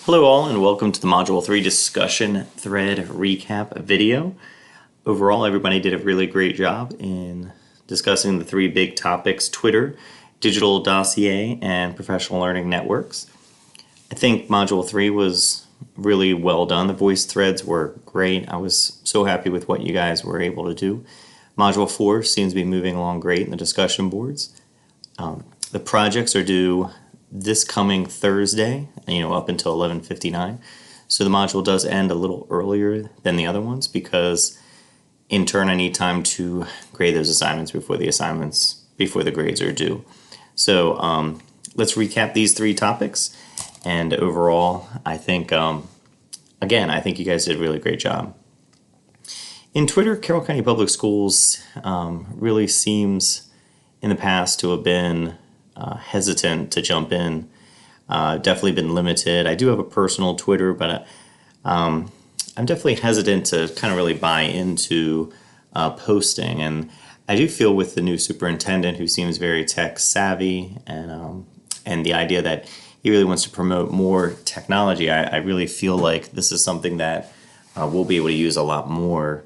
Hello all and welcome to the Module 3 discussion thread recap video. Overall, everybody did a really great job in discussing the three big topics: Twitter, digital dossier, and professional learning networks. I think Module 3 was really well done. The voice threads were great. I was so happy with what you guys were able to do. Module 4 seems to be moving along great in the discussion boards. The projects are due this coming Thursday, up until 11:59. So the module does end a little earlier than the other ones because in turn I need time to grade those assignments before the grades are due. So let's recap these three topics. And overall, I think, I think you guys did a really great job. In Twitter, Carroll County Public Schools really seems in the past to have been hesitant to jump in. Definitely been limited. I do have a personal Twitter, but I'm definitely hesitant to kind of really buy into posting. And I do feel with the new superintendent, who seems very tech savvy, and the idea that he really wants to promote more technology, I really feel like this is something that we'll be able to use a lot more.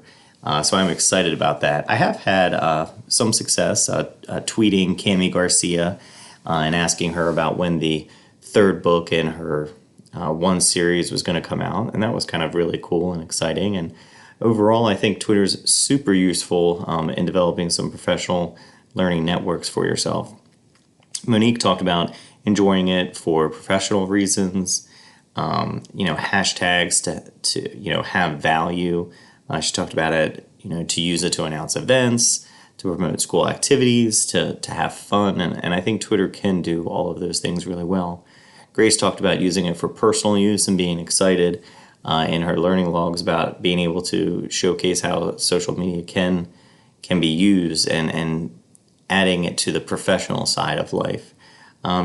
So I'm excited about that. I have had some success tweeting Cami Garcia and asking her about when the third book in her one series was going to come out, and that was kind of really cool and exciting. And overall, I think Twitter's super useful in developing some professional learning networks for yourself. Monique talked about enjoying it for professional reasons, hashtags to have value. She talked about it, to use it to announce events, to promote school activities, to have fun, and I think Twitter can do all of those things really well. Grace talked about using it for personal use and being excited in her learning logs about being able to showcase how social media can be used and adding it to the professional side of life.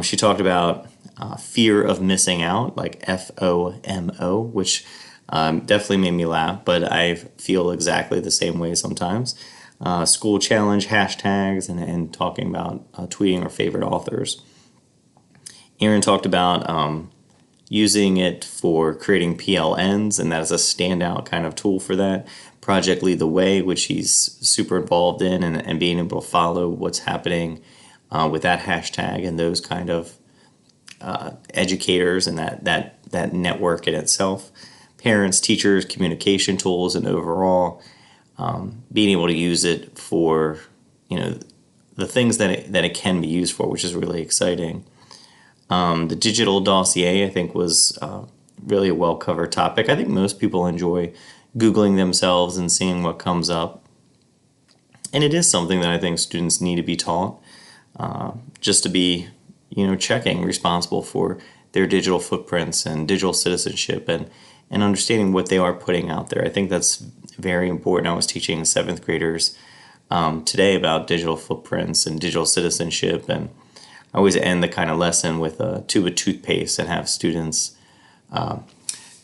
She talked about fear of missing out, like FOMO, which definitely made me laugh, but I feel exactly the same way sometimes. School challenge hashtags and talking about tweeting our favorite authors. Aaron talked about using it for creating PLNs, and that is a standout kind of tool for that. Project Lead the Way, which he's super involved in, and being able to follow what's happening with that hashtag and those kind of educators and that network in itself. Parents, teachers, communication tools, and overall being able to use it for the things that it can be used for, which is really exciting. The digital dossier, I think, was really a well-covered topic. I think most people enjoy Googling themselves and seeing what comes up. And it is something that I think students need to be taught, just to be, checking, responsible for their digital footprints and digital citizenship and understanding what they are putting out there. I think that's very important. I was teaching 7th graders today about digital footprints and digital citizenship, and I always end the kind of lesson with a tube of toothpaste and have students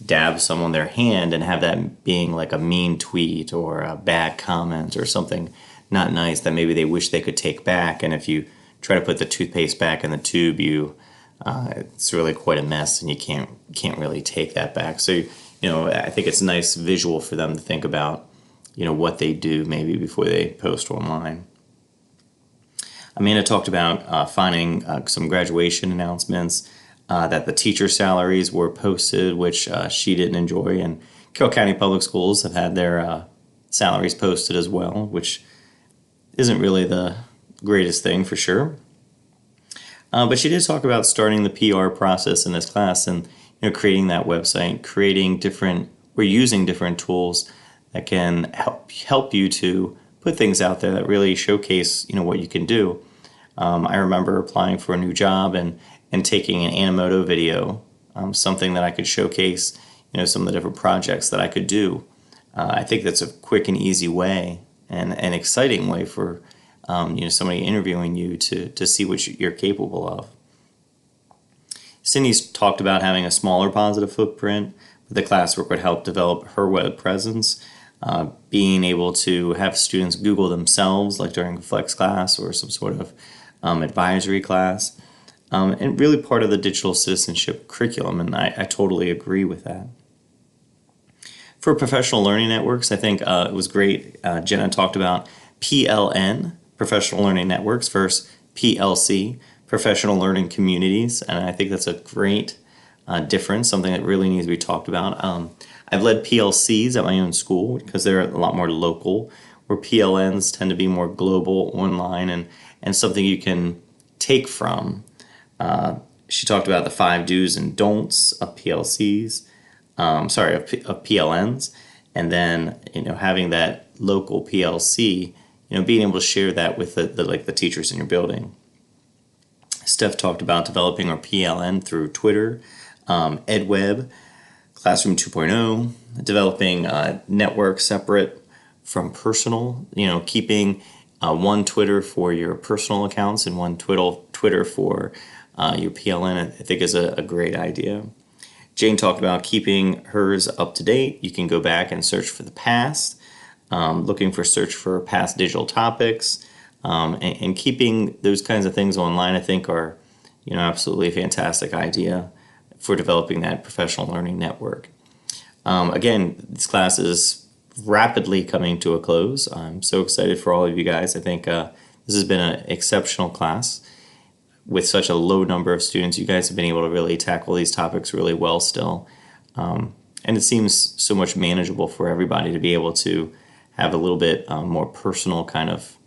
dab some on their hand and have that being like a mean tweet or a bad comment or something not nice that maybe they wish they could take back. And if you try to put the toothpaste back in the tube, it's really quite a mess, and you can't really take that back. So I think it's a nice visual for them to think about what they do maybe before they post online. Amanda talked about finding some graduation announcements, that the teacher salaries were posted, which she didn't enjoy, and Carroll County Public Schools have had their salaries posted as well, which isn't really the greatest thing for sure. But she did talk about starting the PR process in this class and creating that website, using different tools that can help you to put things out there that really showcase what you can do. I remember applying for a new job and taking an Animoto video, something that I could showcase some of the different projects that I could do. I think that's a quick and easy way and an exciting way for somebody interviewing you to see what you're capable of. Cindy's talked about having a smaller positive footprint, but the classwork would help develop her web presence, being able to have students Google themselves, like during a flex class or some sort of advisory class, and really part of the digital citizenship curriculum, and I totally agree with that. For professional learning networks, I think it was great. Jenna talked about PLN, professional learning networks, versus PLC, professional learning communities, and I think that's a great difference, something that really needs to be talked about. I've led PLCs at my own school because they're a lot more local, where PLNs tend to be more global, online, and something you can take from. She talked about the 5 do's and don'ts of PLCs, of PLNs, and then having that local PLC, being able to share that with the teachers in your building. Steph talked about developing our PLN through Twitter, EdWeb, Classroom 2.0, developing network separate from personal, keeping one Twitter for your personal accounts and one Twitter for your PLN, I think is a great idea. Jane talked about keeping hers up to date. You can go back and search for the past, looking for search for past digital topics, and keeping those kinds of things online, I think are, absolutely a fantastic idea for developing that professional learning network. Again, this class is rapidly coming to a close. I'm so excited for all of you guys. I think this has been an exceptional class. With such a low number of students, you guys have been able to really tackle these topics really well still. And it seems so much manageable for everybody to be able to have a little bit more personal kind of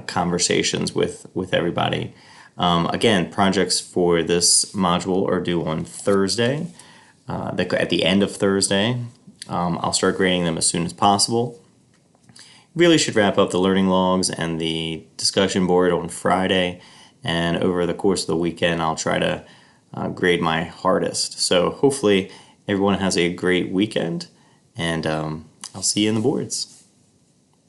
conversations with everybody. Again, projects for this module are due on Thursday. At the end of Thursday, I'll start grading them as soon as possible. Really should wrap up the learning logs and the discussion board on Friday. And over the course of the weekend, I'll try to grade my hardest. So hopefully everyone has a great weekend, and I'll see you in the boards.